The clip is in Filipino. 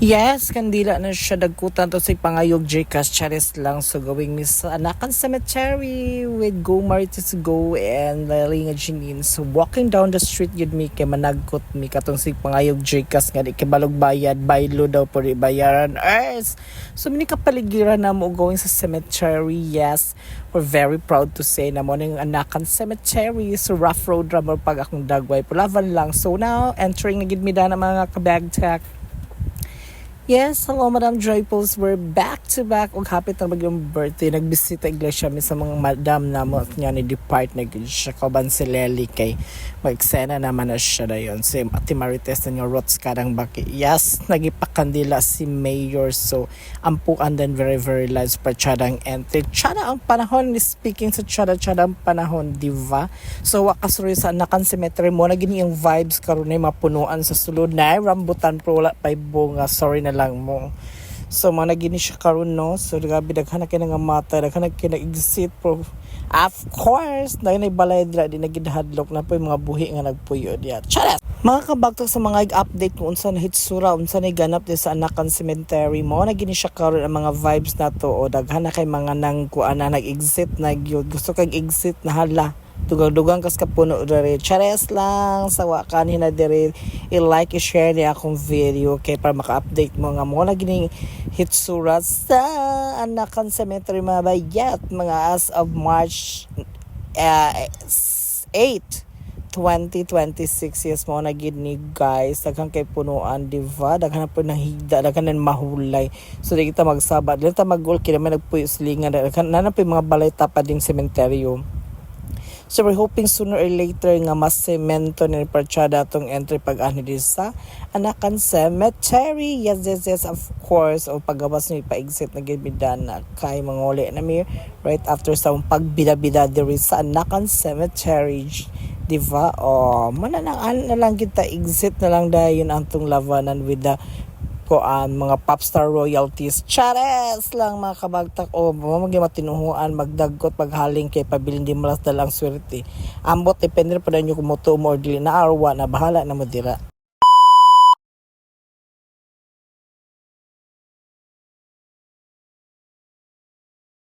Yes, kandila na siya dagkutan to si pangayog Jcas Charis lang so going Miss Anakan Cemetery with Go Marites Go and Lalinga Janine. So walking down the street yun mi kay managkot mi katong si pangayog Jcas nga di kay balog bayad baylo daw po bayaran earth. So mini kapaligiran na mo going sa cemetery. Yes, we're very proud to say na mo ning Anakan Cemetery. So rough road ramor pag akong dagway pulavan lang. So now entering na gid mi na mga kabagtak. Yes, hello Madam Joyfuls. We're back to back. Ug hapit na yung birthday. Nagbisita iglesia mi sa mga madam na mo niya ni depart na siya kauban si Lely kay mag-eksena naman na siya dayon. Si Ate Marites na yung rots kadang baki. Yes, nagipakandila si Mayor. So, ampuan din very live pa chadang entry. Chada ang panahon. Speaking sa chada ang panahon, diva. So, wakasuri sa Anakan Cemetery mo na gini yung vibes karon na mapunuan sa sulod na rambutan pro wala pa bunga. Sorry na lang mo. So mga gini siya karon no. So gabi daghan na kay nga mata, daghan na kay exit pro. Of course, dahil na balay dira di nagidhadlok na po yung mga buhi nga nagpuyo diya. Charas! Mga kabagtok sa mga update kung unsa na hitsura, unsa na ganap din sa Anakan Cemetery mo na gini siya karon ang mga vibes na to o daghan na kay mga nang kuan na nag-exit na gusto kag exit na hala. Dugang kas kapuno dere. Chares lang sa wakan hina dere. I-like, i-share niya akong video kay para maka-update mo nga mo na gining hitsura sa Anakan Cemetery mga bayat mga as of March 8 2026 yes mo na gid ni guys daghan kay punuan diva daghan na po nang higda daghan na mahulay so di kita magsabat dili ta mag-goal kay may nagpuyo silingan daghan na po mga balay tapad ding sementeryo. So we're hoping sooner or later nga mas semento ni parchada atong entry pag-ani din sa Anakan Cemetery. Yes, of course. O paggawas ni pa-exit na gibidan na kay manguli na mi right after sa pagbida-bida diri sa Anakan Cemetery. Diba? O, mananaan na lang kita exit na lang dayon antong lavanan with the mga popstar royalties. Chares lang mga kabagtak o matinuhuan magdagkot paghaling kay pabilin di malas dalang swerte ambot depende pa nyo kung muto mo or dili na arwa na bahala na mo dira.